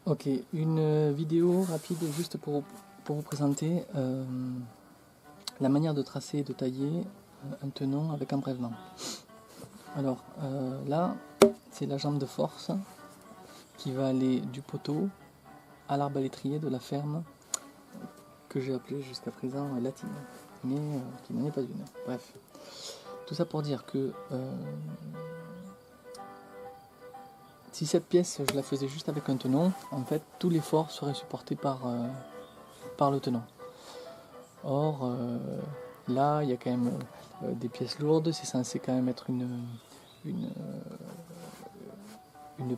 Ok, une vidéo rapide juste pour vous présenter la manière de tracer et de tailler un tenon avec un brèvement. Alors là, c'est la jambe de force qui va aller du poteau à l'arbalétrier de la ferme que j'ai appelée jusqu'à présent Latine, mais qui n'en est pas une. Bref, tout ça pour dire que si cette pièce, je la faisais juste avec un tenon, en fait, tout l'effort serait supporté par le tenon. Or, là, il y a quand même des pièces lourdes, c'est censé quand même être une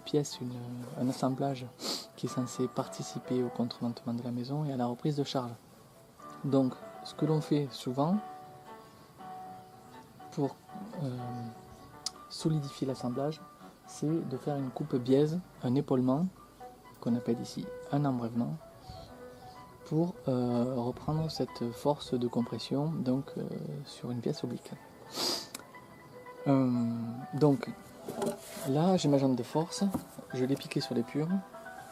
pièce, un assemblage qui est censé participer au contreventement de la maison et à la reprise de charge. Donc, ce que l'on fait souvent, pour solidifier l'assemblage, c'est de faire une coupe biaise, un épaulement, qu'on appelle ici un embrèvement, pour reprendre cette force de compression donc, sur une pièce oblique. Donc là j'ai ma jambe de force, je l'ai piqué sur l'épure,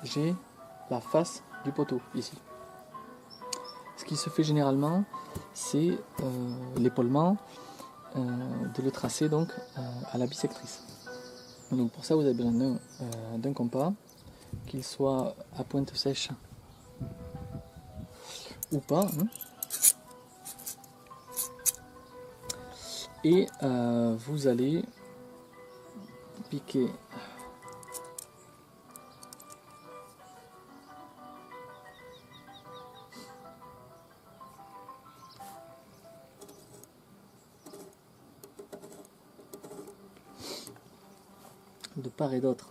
j'ai la face du poteau ici. Ce qui se fait généralement, c'est l'épaulement, de le tracer donc à la bissectrice. Donc pour ça vous avez besoin d'un compas, qu'il soit à pointe sèche ou pas, hein. Et vous allez piquer de part et d'autre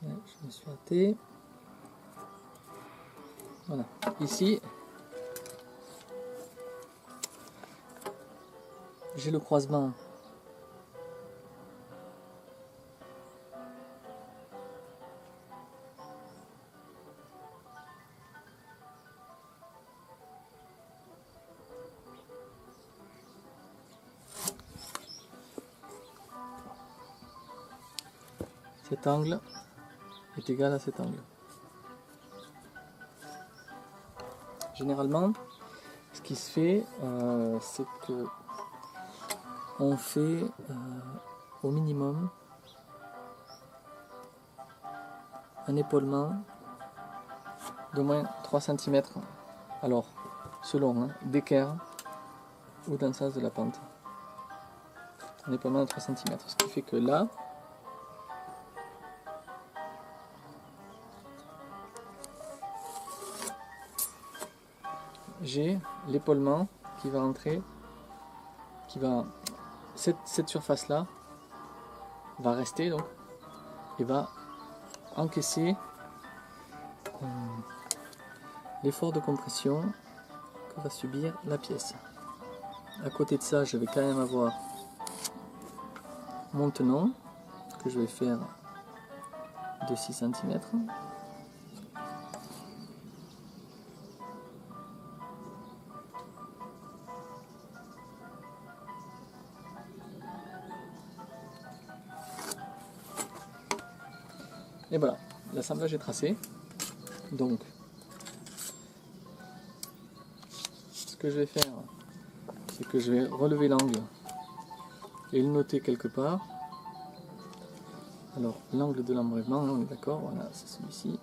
je me suis hâté. Voilà, ici j'ai le croisement cet angle est égal à cet angle. Généralement, ce qui se fait, c'est que on fait au minimum un épaulement d'au moins 3 cm, alors selon d'équerre ou dans le sens de la pente. Un épaulement de 3 cm, ce qui fait que là, j'ai l'épaulement qui va entrer, cette surface là va rester donc et va encaisser l'effort de compression que va subir la pièce. À côté de ça, je vais quand même avoir mon tenon que je vais faire de 6 cm. Et voilà, l'assemblage est tracé. Donc, ce que je vais faire, c'est que je vais relever l'angle et le noter quelque part. Alors, l'angle de l'embrèvement, on est d'accord, voilà, c'est celui-ci.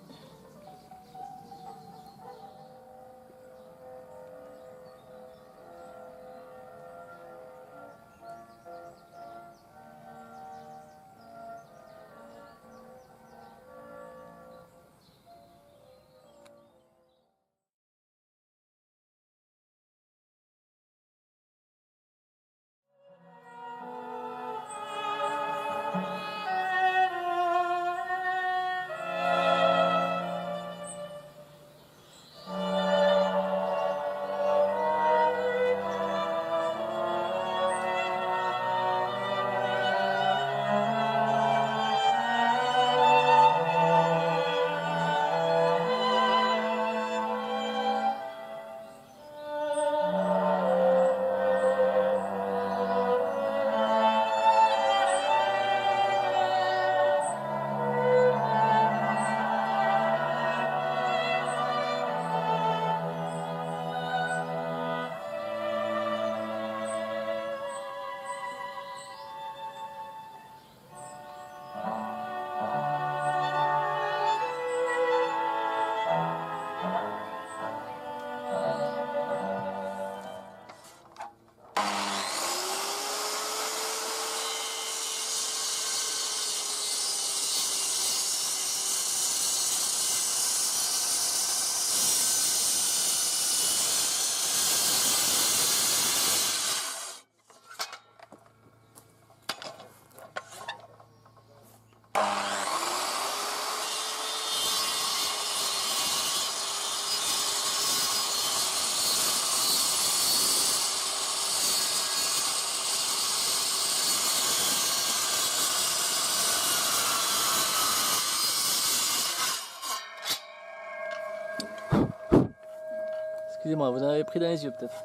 Excusez-moi, vous en avez pris dans les yeux peut-être.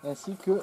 Ainsi que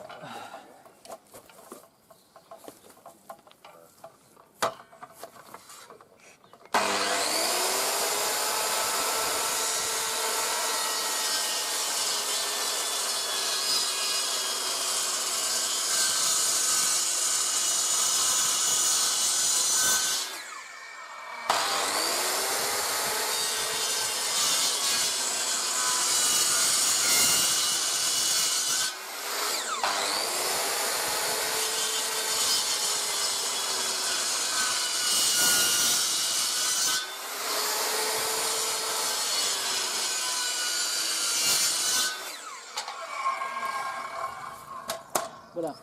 voilà.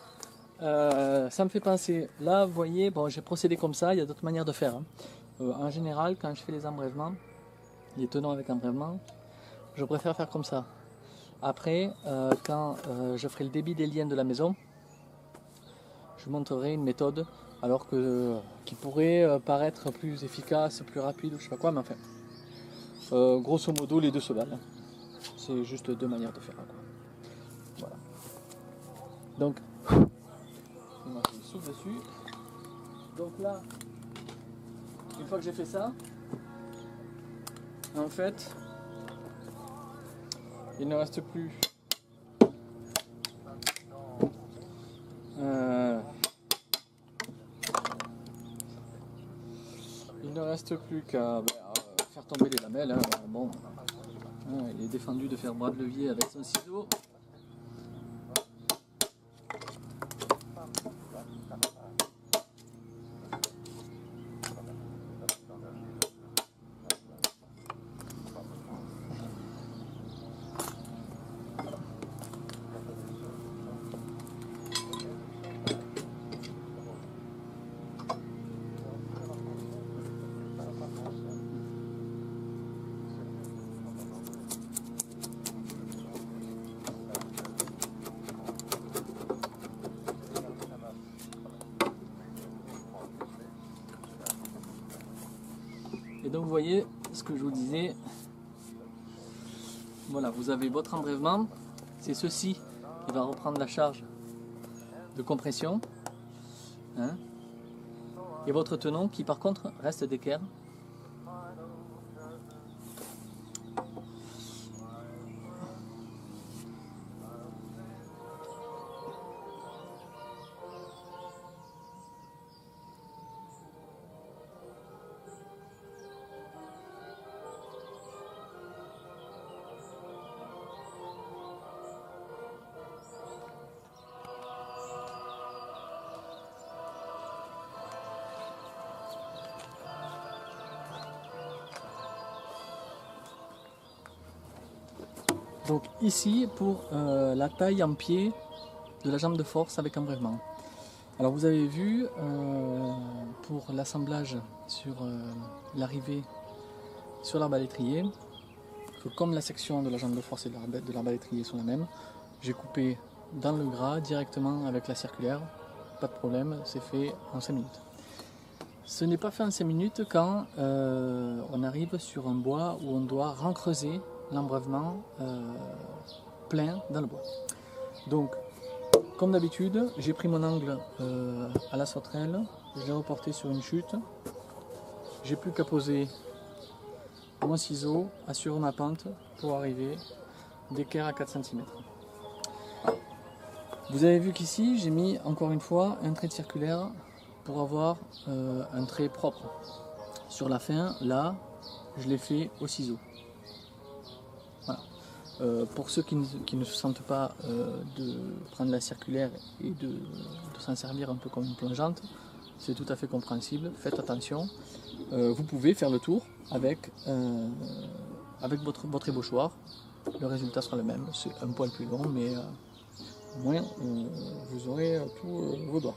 Ça me fait penser, là vous voyez, bon j'ai procédé comme ça, il y a d'autres manières de faire. Hein. En général, quand je fais les embrèvements, les tenons avec embrèvement, je préfère faire comme ça. Après, quand je ferai le débit des liens de la maison, je montrerai une méthode alors qui pourrait paraître plus efficace, plus rapide, je sais pas quoi, mais enfin, grosso modo les deux se valent. C'est juste deux manières de faire. Quoi. Voilà. Donc, moi je souffle dessus. Donc là, une fois que j'ai fait ça, en fait, il ne reste plus qu'à faire tomber les lamelles. Hein. Bon, il est défendu de faire bras de levier avec son ciseau. Et donc vous voyez ce que je vous disais, voilà, vous avez votre embrèvement, c'est ceci qui va reprendre la charge de compression, hein, et votre tenon qui par contre reste d'équerre. Donc ici pour la taille en pied de la jambe de force avec embrèvement. Alors vous avez vu pour l'assemblage sur l'arrivée sur l'arbre à l'étrier, que comme la section de la jambe de force et de l'arbre à l'étrier sont les mêmes, j'ai coupé dans le gras directement avec la circulaire, pas de problème, c'est fait en 5 minutes. Ce n'est pas fait en 5 minutes quand on arrive sur un bois où on doit rencreuser l'embrèvement plein dans le bois. Donc, comme d'habitude, j'ai pris mon angle à la sauterelle, je l'ai reporté sur une chute, j'ai plus qu'à poser mon ciseau, assurer ma pente pour arriver d'équerre à 4 cm. Vous avez vu qu'ici j'ai mis encore une fois un trait de circulaire pour avoir un trait propre. Sur la fin, là, je l'ai fait au ciseau. Voilà. Pour ceux qui ne se sentent pas de prendre la circulaire et de s'en servir un peu comme une plongeante, c'est tout à fait compréhensible, faites attention. Vous pouvez faire le tour avec votre ébauchoir, le résultat sera le même, c'est un poil plus long, mais au moins vous aurez tous vos doigts.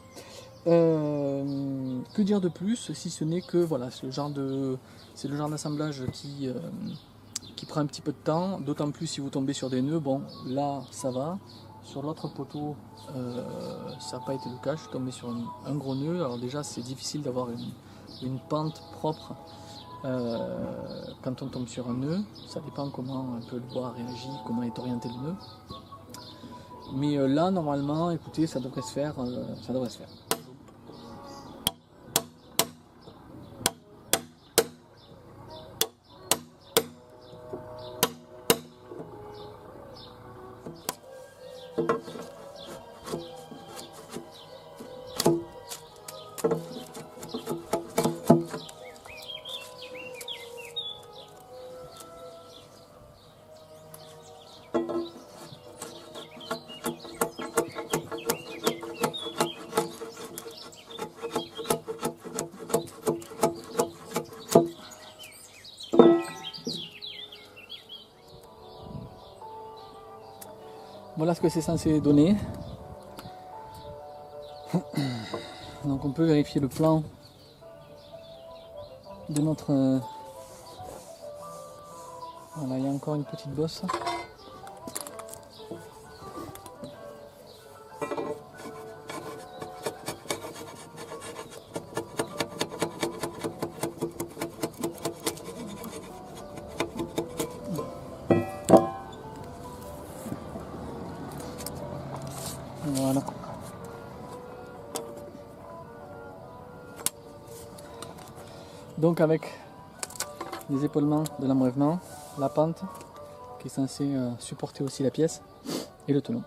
Que dire de plus si ce n'est que voilà, c'est le genre d'assemblage qui prend un petit peu de temps, d'autant plus si vous tombez sur des nœuds. Bon, là ça va. Sur l'autre poteau, ça n'a pas été le cas, je suis tombé sur un gros nœud. Alors déjà c'est difficile d'avoir une pente propre quand on tombe sur un nœud. Ça dépend comment un peu le bois réagit, comment est orienté le nœud. Mais là normalement, écoutez, ça devrait se faire. Voilà ce que c'est censé donner. Donc on peut vérifier le plan de notre... Voilà, il y a encore une petite bosse. Voilà. Donc avec les épaulements de l'embrèvement, la pente qui est censée supporter aussi la pièce et le tenon.